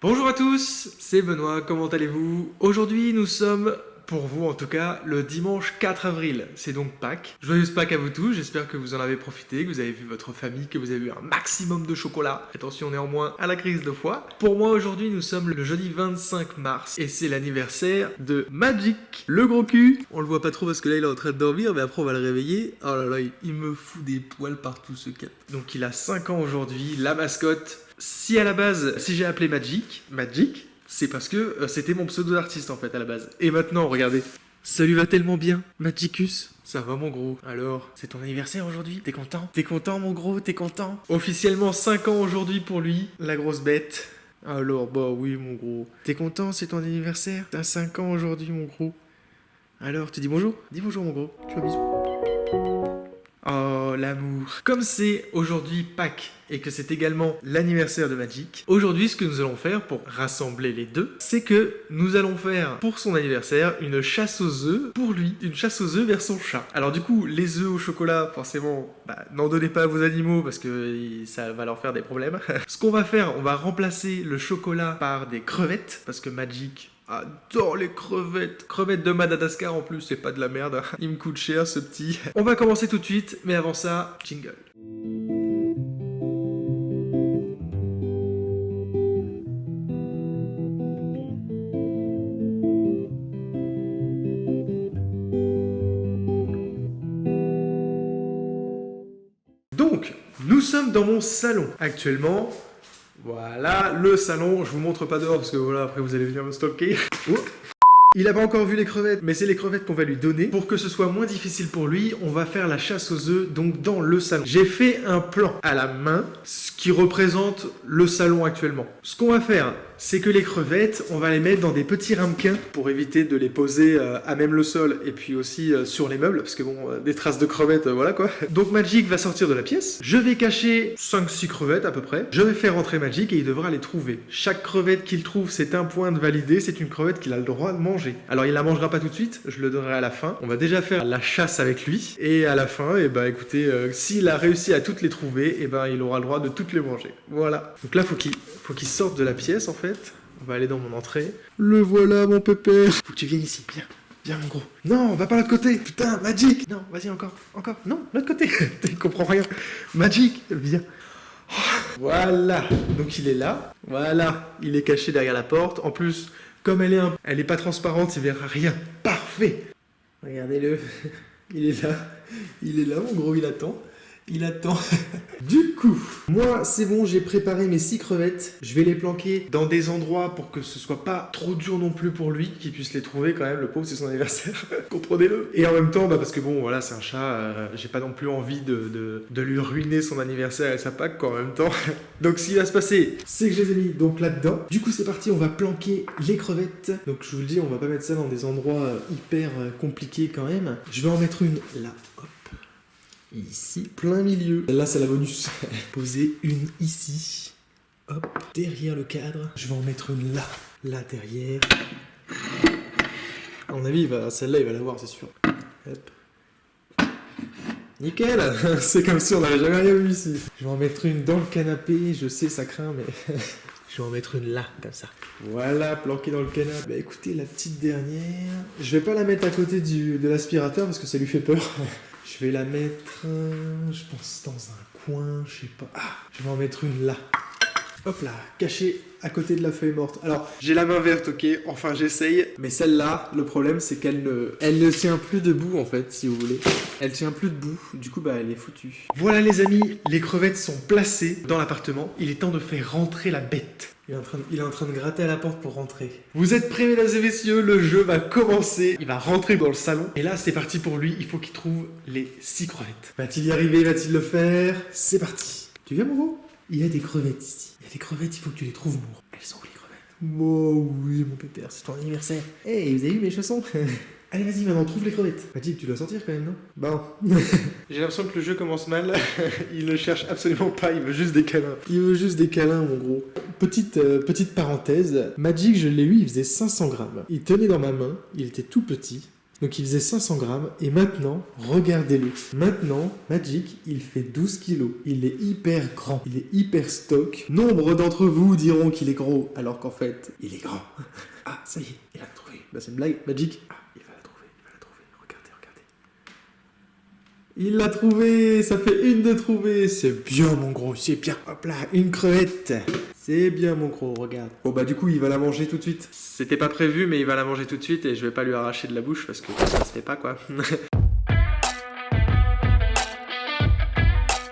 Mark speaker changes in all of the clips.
Speaker 1: Bonjour à tous, c'est Benoît, comment allez-vous? Aujourd'hui nous sommes, pour vous en tout cas, le dimanche 4 avril, c'est donc Pâques. Joyeuse Pâques à vous tous, j'espère que vous en avez profité, que vous avez vu votre famille, que vous avez eu un maximum de chocolat. Attention néanmoins à la crise de foie. Pour moi aujourd'hui nous sommes le jeudi 25 mars et c'est l'anniversaire de Magic, le gros cul. On le voit pas trop parce que là il est en train de dormir, mais après on va le réveiller. Oh là là, il me fout des poils partout ce cat. Donc il a 5 ans aujourd'hui, la mascotte. Si à la base, si j'ai appelé Magic, c'est parce que c'était mon pseudo d'artiste en fait à la base. Et maintenant, regardez, ça lui va tellement bien, Magicus. Ça va mon gros. Alors, c'est ton anniversaire aujourd'hui? T'es content? T'es content mon gros? T'es content? Officiellement 5 ans aujourd'hui pour lui, la grosse bête. Alors, bah oui mon gros. T'es content? C'est ton anniversaire? T'as 5 ans aujourd'hui mon gros. Alors, tu dis bonjour? Dis bonjour mon gros. Tu fais un bisou. Oh, l'amour. Comme c'est aujourd'hui Pâques et que c'est également l'anniversaire de Magic, aujourd'hui ce que nous allons faire pour rassembler les deux, c'est que nous allons faire pour son anniversaire une chasse aux œufs pour lui, une chasse aux œufs vers son chat. Alors du coup, les œufs au chocolat, forcément, n'en donnez pas à vos animaux parce que ça va leur faire des problèmes. Ce qu'on va faire, on va remplacer le chocolat par des crevettes parce que Magic adore les crevettes. Crevettes de Madagascar en plus, c'est pas de la merde. Il me coûte cher ce petit. On va commencer tout de suite, mais avant ça, jingle. Donc, nous sommes dans mon salon actuellement. Voilà, le salon, je vous montre pas dehors parce que voilà, après vous allez venir me stalker. Oh. Il a pas encore vu les crevettes, mais c'est les crevettes qu'on va lui donner. Pour que ce soit moins difficile pour lui, on va faire la chasse aux œufs, donc dans le salon. J'ai fait un plan à la main, ce qui représente le salon actuellement. Ce qu'on va faire, c'est que les crevettes, on va les mettre dans des petits ramequins pour éviter de les poser à même le sol et puis aussi sur les meubles, parce que bon, des traces de crevettes, voilà quoi. Donc Magic va sortir de la pièce. Je vais cacher 5-6 crevettes à peu près. Je vais faire rentrer Magic et il devra les trouver. Chaque crevette qu'il trouve, c'est un point de validé, c'est une crevette qu'il a le droit de manger. Alors il la mangera pas tout de suite, je le donnerai à la fin. On va déjà faire la chasse avec lui et à la fin, écoutez, s'il a réussi à toutes les trouver, il aura le droit de toutes les manger. Voilà. Donc là, faut qu'il sorte de la pièce en fait. On va aller dans mon entrée. Le voilà mon pépère. Faut que tu viennes ici, viens mon gros. Non, on va pas l'autre côté. Putain, Magic. Non, vas-y encore. Non, l'autre côté. Il comprend rien. Magic, viens. Voilà. Donc il est là. Voilà. Il est caché derrière la porte. En plus, comme elle est pas transparente, il verra rien. Parfait. Regardez-le. Il est là, mon gros, il attend. Du coup, moi, c'est bon, j'ai préparé mes 6 crevettes. Je vais les planquer dans des endroits pour que ce soit pas trop dur non plus pour lui, qu'il puisse les trouver quand même. Le pauvre, c'est son anniversaire. Comprenez-le. Et en même temps, parce que bon, voilà, c'est un chat, j'ai pas non plus envie de lui ruiner son anniversaire et sa Pâques, quoi, en même temps. Donc, ce qui va se passer, c'est que je les ai mis donc là-dedans. Du coup, c'est parti, on va planquer les crevettes. Donc, je vous le dis, on va pas mettre ça dans des endroits hyper compliqués quand même. Je vais en mettre une là. Hop. Ici, plein milieu. Là, c'est la bonus. Poser une ici. Hop, derrière le cadre. Je vais en mettre une là derrière. À mon avis, celle-là, il va l'avoir, c'est sûr. Hop. Nickel. C'est comme si on n'avait jamais rien vu ici. Je vais en mettre une dans le canapé. Je sais, ça craint, mais... Je vais en mettre une là, comme ça. Voilà, planquée dans le canapé. Écoutez, la petite dernière... Je vais pas la mettre à côté de l'aspirateur parce que ça lui fait peur. Je vais la mettre, je pense, dans un coin, je sais pas. Je vais en mettre une là. Hop là, cachée à côté de la feuille morte. Alors, j'ai la main verte, ok, enfin j'essaye. Mais celle-là, le problème, c'est qu'elle ne tient plus debout, en fait, si vous voulez. Elle tient plus debout, du coup, elle est foutue. Voilà les amis, les crevettes sont placées dans l'appartement. Il est temps de faire rentrer la bête. Il est en train de gratter à la porte pour rentrer. Vous êtes prêts, mesdames et messieurs? Le jeu va commencer. Il va rentrer dans le salon. Et là, c'est parti pour lui. Il faut qu'il trouve les 6 crevettes. Va-t-il y arriver? Va-t-il le faire? C'est parti. Tu viens, mon gros? Il y a des crevettes ici. Il y a des crevettes, il faut que tu les trouves, mon gros. Elles sont où, les crevettes? Oh oui, mon pépère, c'est ton anniversaire. Hey, vous avez vu mes chaussons? Allez, vas-y, maintenant, trouve les crevettes. Magic, tu dois sortir quand même, non? Bon. J'ai l'impression que le jeu commence mal. Il ne cherche absolument pas, il veut juste des câlins. Mon gros. Petite parenthèse. Magic, je l'ai eu, il faisait 500 grammes. Il tenait dans ma main, il était tout petit. Donc il faisait 500 grammes, et maintenant, regardez-le. Maintenant, Magic, il fait 12 kilos. Il est hyper grand, il est hyper stock. Nombre d'entre vous diront qu'il est gros, alors qu'en fait, il est grand. Ah, ça y est, il a trouvé. Bah c'est une blague, Magic. Ah, il va la trouver, regardez, regardez. Il l'a trouvé, ça fait une de trouver. C'est bien mon gros, c'est bien. Hop là, une crevette. C'est bien mon gros, regarde. Bon bah du coup il va la manger tout de suite. C'était pas prévu mais il va la manger tout de suite et je vais pas lui arracher de la bouche parce que ça se fait pas quoi.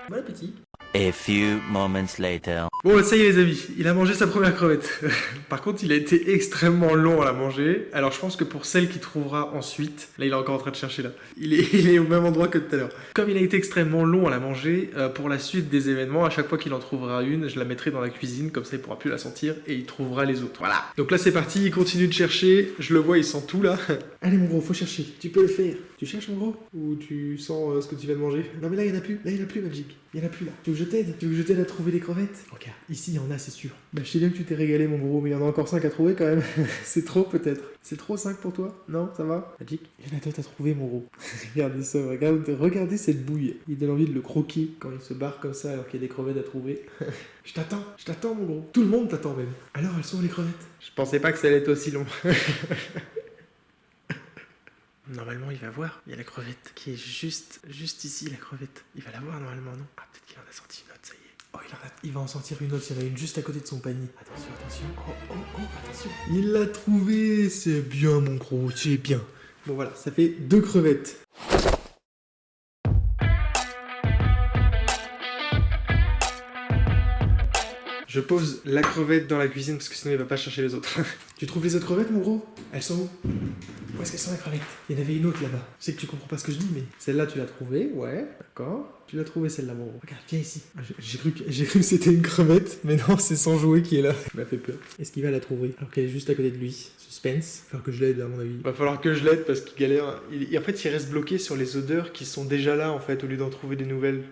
Speaker 1: Bon appétit.
Speaker 2: A few moments later.
Speaker 1: Bon ça y est les amis, il a mangé sa première crevette. Par contre il a été extrêmement long à la manger. Alors je pense que pour celle qu'il trouvera ensuite, là il est encore en train de chercher là, il est au même endroit que tout à l'heure. Comme il a été extrêmement long à la manger, pour la suite des événements, à chaque fois qu'il en trouvera une, je la mettrai dans la cuisine, comme ça il pourra plus la sentir et il trouvera les autres. Voilà. Donc là c'est parti, il continue de chercher, je le vois, il sent tout là. Allez mon gros, faut chercher, tu peux le faire. Tu cherches mon gros? Ou tu sens ce que tu viens de manger? Non mais là il y en a plus, Magic. Il y en a plus là. Tu veux que je t'aide? Tu veux que je t'aide à trouver les crevettes? Regarde, ici il y en a c'est sûr. Bah je sais bien que tu t'es régalé mon gros, mais il y en a encore 5 à trouver quand même. C'est trop peut-être. C'est trop 5 pour toi? Non, ça va? Magic, il y en a d'autres à trouver mon gros. Regardez ça, regardez cette bouille. Il donne envie de le croquer quand il se barre comme ça alors qu'il y a des crevettes à trouver. Je t'attends mon gros. Tout le monde t'attend même. Alors elles sont où les crevettes? Je pensais pas que ça allait être aussi long. Normalement, il va voir. Il y a la crevette qui est juste ici, la crevette. Il va la voir normalement, non? Ah, peut-être qu'il en a sorti une autre, ça y est. Oh, il va en sortir une autre. Il y en a une juste à côté de son panier. Attention. Oh, attention. Il l'a trouvé. C'est bien, mon gros. C'est bien. Bon, voilà. Ça fait 2 crevettes. Je pose la crevette dans la cuisine parce que sinon il va pas chercher les autres. Tu trouves les autres crevettes, mon gros? Elles sont où? Où est-ce qu'elles sont les crevettes? Il y en avait une autre là-bas. Je sais que tu comprends pas ce que je dis, mais celle-là tu l'as trouvée, ouais, d'accord. Tu l'as trouvée celle-là, mon gros. Regarde, viens ici. J'ai cru que c'était une crevette, mais non, c'est son jouet qui est là. Il m'a fait peur. Est-ce qu'il va la trouver alors qu'elle est juste à côté de lui? Suspense. Il va falloir que je l'aide à mon avis. Va falloir que je l'aide parce qu'il galère. En fait, il reste bloqué sur les odeurs qui sont déjà là en fait, au lieu d'en trouver des nouvelles.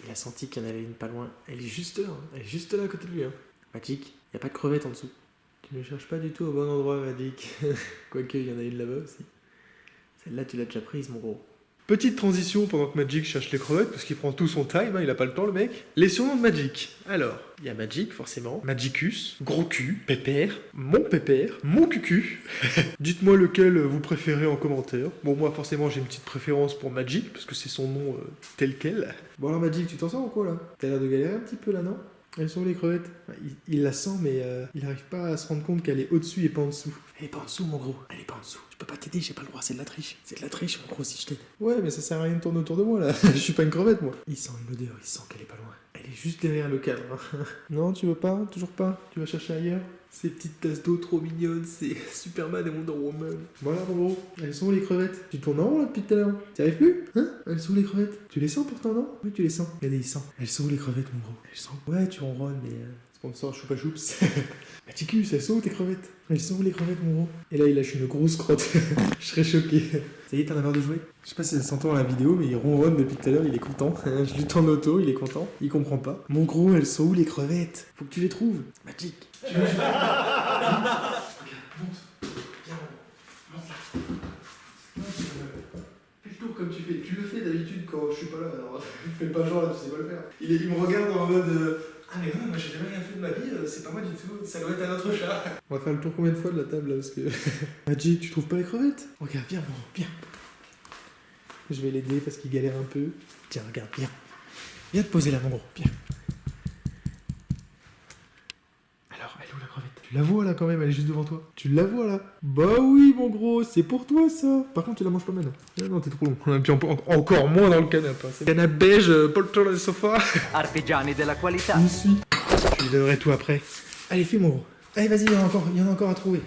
Speaker 1: Il a senti qu'il y en avait une pas loin. Elle est juste là, hein. Elle est juste là à côté de lui. Hein. Magic, il n'y a pas de crevette en dessous. Tu ne cherches pas du tout au bon endroit, Magic. Quoique, il y en a une là-bas aussi. Celle-là, tu l'as déjà prise, mon gros. Petite transition pendant que Magic cherche les crevettes, parce qu'il prend tout son time, hein, il a pas le temps, le mec. Les surnoms de Magic. Alors, il y a Magic, forcément. Magicus, Gros Cul, Pépère, Mon Cucu. Dites-moi lequel vous préférez en commentaire. Bon, moi, forcément, j'ai une petite préférence pour Magic, parce que c'est son nom tel quel. Bon, alors, Magic, tu t'en sors ou quoi, là? T'as l'air de galérer un petit peu, là, non? Elles sont où les crevettes? Il la sent, mais il n'arrive pas à se rendre compte qu'elle est au-dessus et pas en dessous. Elle est pas en dessous, mon gros. Elle est pas en dessous. Je peux pas t'aider, j'ai pas le droit, c'est de la triche. C'est de la triche, mon gros, si je t'aide. Ouais, mais ça sert à rien de tourner autour de moi, là. Je suis pas une crevette, moi. Il sent une odeur, il sent qu'elle est pas loin. Elle est juste derrière le cadre. Non, tu veux pas? Toujours pas? Tu vas chercher ailleurs? Ces petites tasses d'eau trop mignonnes, c'est Superman et Wonder Woman. Voilà, mon gros. Elles sont où les crevettes? Tu tournes en rond là depuis tout à l'heure. T'y arrives plus? Hein? Elles sont où les crevettes? Tu les sens pourtant, non? Oui, tu les sens. Regardez, ils sentent. Elles sont où les crevettes, mon gros? Elles sont. Ouais, tu ronronnes, mais. Sponsor Choupa Choups. Maticus, elles sont où tes crevettes? Elles sont où les crevettes, mon gros? Et là, il lâche une grosse crotte. Je serais choqué. Ça y est, t'en as marre de jouer? Je sais pas si ça s'entend dans la vidéo, mais il ronronne depuis tout à l'heure, il est content. Je lui tourne auto, il est content. Il comprend pas. Mon gros, elles sont où les crevettes? Faut que tu les trouves. Magic. Tu veux que je... Monte. Viens, monte là. Fais le tour comme tu fais. Tu le fais d'habitude quand je suis pas là. Alors, fais pas genre là, tu sais pas le faire. Il me regarde en mode. Ah mais non, moi j'ai jamais rien fait de ma vie, c'est pas moi du tout, ça doit être un autre chat. On va faire le tour combien de fois de la table là parce que... Magic, tu trouves pas les crevettes? Regarde, viens, bon, viens. Je vais l'aider parce qu'il galère un peu. Tiens, regarde, viens. Viens te poser là, mon gros, viens. Alors, elle est où la crevette? Tu la vois là quand même, elle est juste devant toi. Tu la vois là? Bah oui, mon gros, c'est pour toi ça. Par contre, tu la manges pas maintenant. Non, t'es trop long. Et puis encore moins dans le canapé. Hein. Canapé beige, poltron dans le sofa.
Speaker 2: Artigiani della qualità.
Speaker 1: Je suis. Je lui donnerai tout après. Allez, fais mon gros. Allez, vas-y, il y en a encore à trouver.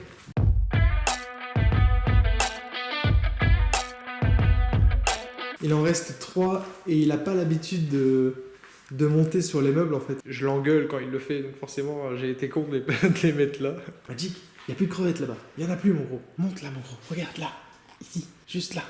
Speaker 1: Il en reste 3 et il a pas l'habitude de monter sur les meubles en fait. Je l'engueule quand il le fait, donc forcément j'ai été con de les mettre là. Magic, il n'y a plus de crevettes là-bas. Il n'y en a plus, mon gros. Monte là, mon gros. Regarde là. Ici, juste là.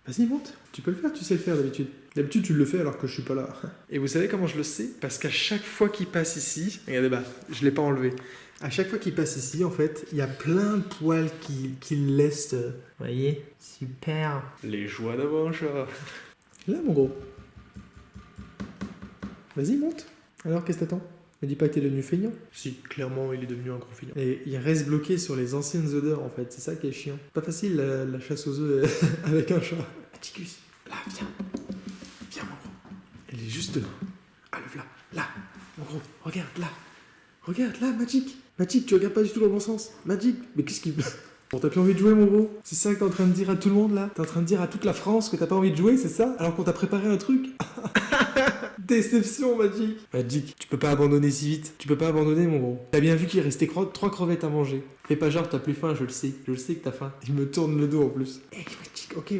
Speaker 1: Vas-y, monte. Tu peux le faire, tu sais le faire d'habitude. D'habitude, tu le fais alors que je suis pas là. Et vous savez comment je le sais? Parce qu'à chaque fois qu'il passe ici, regardez, bah, je l'ai pas enlevé. À chaque fois qu'il passe ici, en fait, il y a plein de poils qui le laissent. Vous voyez? Super. Les joies d'avoir un chat. Là, mon gros. Vas-y, monte. Alors, qu'est-ce que t'attends? Me dis pas que t'es devenu feignant. Si, clairement, il est devenu un gros feignant. Et il reste bloqué sur les anciennes odeurs, en fait. C'est ça qui est chiant. Pas facile, la chasse aux œufs avec un chat. Atticus, là, viens. Viens, mon gros. Elle est juste là. Ah, le voilà. Là, mon gros. Regarde, là. Regarde, là, Magic. Magic, tu regardes pas du tout dans le bon sens. Magic, mais qu'est-ce qu'il... Bon, t'as plus envie de jouer, mon gros? C'est ça que t'es en train de dire à tout le monde, là? T'es en train de dire à toute la France que t'as pas envie de jouer, c'est ça? Alors qu'on t'a préparé un truc? Déception, Magic. Magic, tu peux pas abandonner si vite. Tu peux pas abandonner, mon gros. T'as bien vu qu'il restait 3 crevettes à manger. Fais pas genre, t'as plus faim, je le sais. Je le sais que t'as faim. Il me tourne le dos, en plus. Hey, Magic, ok.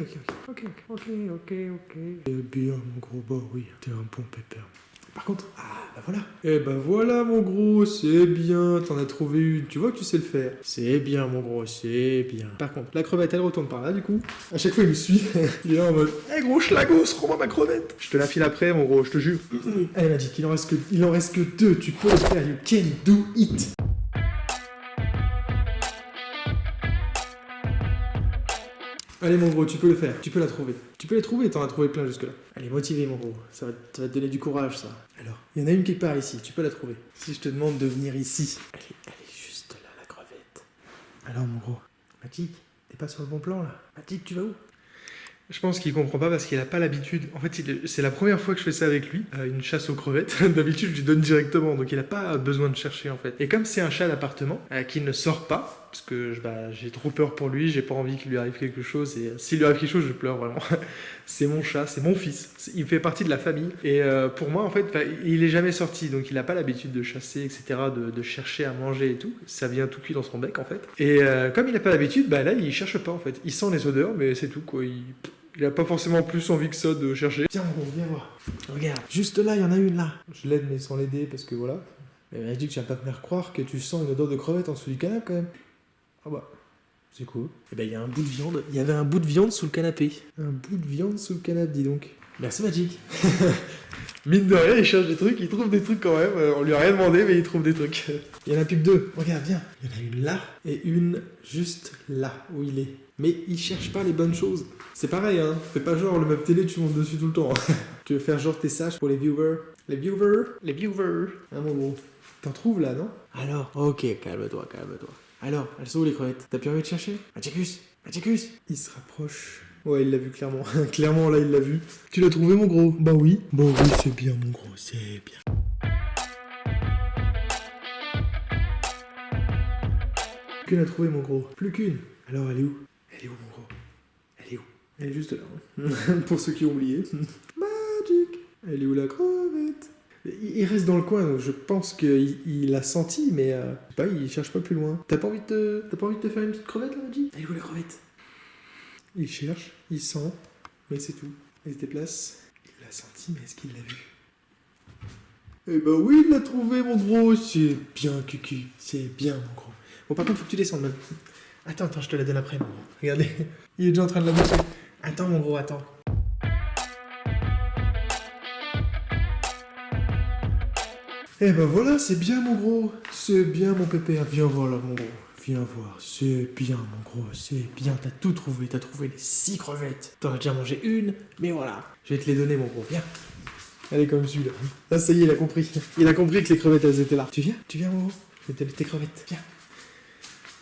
Speaker 1: Eh bien, mon gros, bah oui, t'es un bon pépère. Par contre, bah voilà. Eh ben voilà, mon gros, c'est bien, t'en as trouvé une. Tu vois que tu sais le faire. C'est bien, mon gros, c'est bien. Par contre, la crevette, elle retourne par là, du coup. À chaque fois, il me suit. Il est là en mode, gros schlagos, rends-moi ma crevette. Je te la file après, mon gros, je te jure. Allez, Magic, il en reste que 2. Tu peux le faire, you can do it. Allez, mon gros, tu peux le faire, tu peux la trouver. Tu peux les trouver, t'en as trouvé plein jusque-là. Allez, motivé, mon gros, ça va te donner du courage, ça. Alors, il y en a une quelque part ici, tu peux la trouver. Si je te demande de venir ici, elle est juste là, la crevette. Alors, mon gros, Magic, t'es pas sur le bon plan, là. Magic, tu vas où? Je pense qu'il comprend pas parce qu'il a pas l'habitude. En fait, c'est la première fois que je fais ça avec lui, une chasse aux crevettes. D'habitude, je lui donne directement, donc il a pas besoin de chercher en fait. Et comme c'est un chat d'appartement qui ne sort pas, parce que j'ai trop peur pour lui, j'ai pas envie qu'il lui arrive quelque chose. Et s'il lui arrive quelque chose, je pleure vraiment. C'est mon chat, c'est mon fils. Il fait partie de la famille. Et pour moi, en fait, il est jamais sorti, donc il a pas l'habitude de chasser, etc., de chercher à manger et tout. Ça vient tout cuit dans son bec en fait. Et comme il a pas l'habitude, bah là, il cherche pas en fait. Il sent les odeurs, mais c'est tout quoi. Il a pas forcément plus envie que ça de chercher. Tiens, mon gros, viens voir. Regarde, juste là, il y en a une là. Je l'aide, mais sans l'aider, parce que voilà. Mais Magic, tu vas pas me faire croire que tu sens une odeur de crevette en dessous du canapé quand même. Ah bah, c'est cool. Et ben, il y a un bout de viande. Il y avait un bout de viande sous le canapé. Un bout de viande sous le canapé, dis donc. Merci, Magic. Mine de rien, il cherche des trucs, il trouve des trucs quand même. On lui a rien demandé, mais il trouve des trucs. Il y en a plus que 2. Regarde, viens. Il y en a une là et une juste là où il est. Mais il cherche pas les bonnes choses. C'est pareil, hein. Fais pas genre le meuble télé, tu montes dessus tout le temps. Tu veux faire genre t'es sage pour les viewers. Les viewers. Hein, mon gros. T'en trouves là, non? Alors, ok, calme-toi. Alors, elles sont où les crevettes? T'as plus envie de chercher? Magicus. Il se rapproche. Ouais, il l'a vu clairement. Clairement, là, il l'a vu. Tu l'as trouvé, mon gros? Bah oui. Bon, oui, c'est bien, mon gros, c'est bien. Qu'une a trouvé, mon gros? Plus qu'une. Alors, elle est où? Elle est où, mon gros? Elle est où? Elle est juste là. Hein. Pour ceux qui ont oublié. Magic. Elle est où la crevette? Il reste dans le coin, donc je pense qu'il l'a senti, mais je sais pas, il cherche pas plus loin. T'as pas envie de te faire une petite crevette là, Magic? Elle est où la crevette? Il cherche, il sent, mais c'est tout. Il se déplace. Il l'a senti, mais est-ce qu'il l'a vu? Eh ben oui, il l'a trouvé, mon gros. C'est bien, Cucu. C'est bien, mon gros. Bon, par contre, faut que tu descendes même. Attends, je te la donne après, mon gros. Regardez, il est déjà en train de la boucher. Attends, mon gros, attends. Eh ben voilà, c'est bien, mon gros. C'est bien, mon pépère. Viens voir là, mon gros. Viens voir, c'est bien, mon gros, c'est bien. T'as tout trouvé, t'as trouvé les 6 crevettes. T'en as déjà mangé une, mais voilà. Je vais te les donner, mon gros. Viens. Elle est comme celui-là. Là, ça y est, il a compris. Il a compris que les crevettes, elles étaient là. Tu viens, mon gros? Je vais te donner tes crevettes. Viens.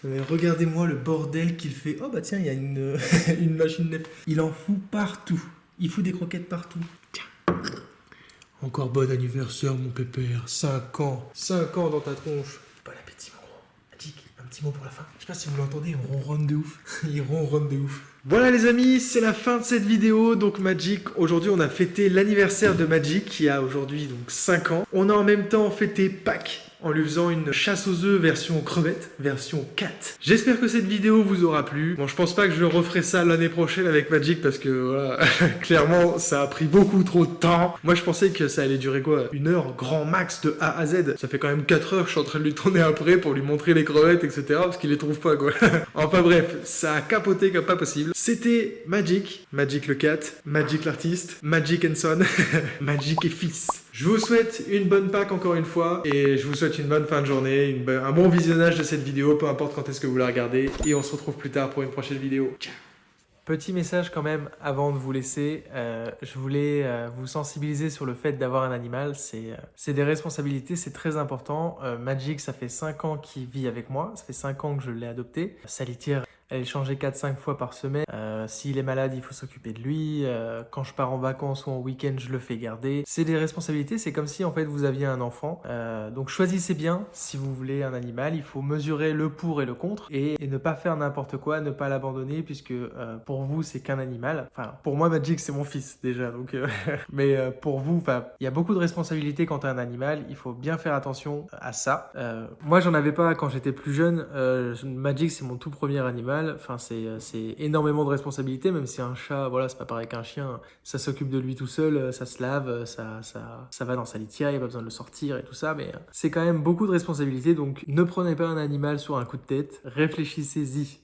Speaker 1: Mais regardez-moi le bordel qu'il fait. Oh bah tiens, il y a une machine neuve. Il en fout partout. Il fout des croquettes partout. Tiens. Encore bon anniversaire, mon pépère. 5 ans. 5 ans dans ta tronche. Bon appétit, mon gros. Magic, un petit mot pour la fin. Je sais pas si vous l'entendez, il ronronne de ouf. Il ronronne de ouf. Voilà les amis, c'est la fin de cette vidéo. Donc Magic, aujourd'hui on a fêté l'anniversaire de Magic qui a aujourd'hui donc 5 ans. On a en même temps fêté Pâques en lui faisant une chasse aux œufs version crevette, version cat. J'espère que cette vidéo vous aura plu. Bon, je pense pas que je referai ça l'année prochaine avec Magic parce que voilà, clairement ça a pris beaucoup trop de temps. Moi je pensais que ça allait durer quoi, 1 heure grand max de A à Z. Ça fait quand même 4 heures que je suis en train de lui tourner après pour lui montrer les crevettes, etc. parce qu'il les trouve pas quoi. Enfin bref, ça a capoté comme pas possible. C'était Magic le cat, Magic l'artiste, Magic and Son, Magic et fils. Je vous souhaite une bonne Pâques encore une fois, et je vous souhaite une bonne fin de journée, un bon visionnage de cette vidéo, peu importe quand est-ce que vous la regardez, et on se retrouve plus tard pour une prochaine vidéo. Ciao. Petit message quand même avant de vous laisser, je voulais vous sensibiliser sur le fait d'avoir un animal, c'est des responsabilités, c'est très important. Magic, ça fait 5 ans qu'il vit avec moi, ça fait 5 ans que je l'ai adopté. Sa litière, elle est changée 4-5 fois par semaine. S'il est malade, il faut s'occuper de lui. Quand je pars en vacances ou en week-end, je le fais garder. C'est des responsabilités, c'est comme si en fait vous aviez un enfant. Donc choisissez bien si vous voulez un animal. Il faut mesurer le pour et le contre et ne pas faire n'importe quoi, ne pas l'abandonner puisque pour vous c'est qu'un animal. Enfin pour moi Magic c'est mon fils déjà. Donc mais pour vous, il y a beaucoup de responsabilités quand t'as un animal. Il faut bien faire attention à ça. Moi j'en avais pas quand j'étais plus jeune. Magic c'est mon tout premier animal. Enfin, c'est énormément de responsabilités, même si un chat, voilà, c'est pas pareil qu'un chien, ça s'occupe de lui tout seul, ça se lave, ça va dans sa litière, il n'y a pas besoin de le sortir et tout ça, mais c'est quand même beaucoup de responsabilités, donc ne prenez pas un animal sur un coup de tête, réfléchissez-y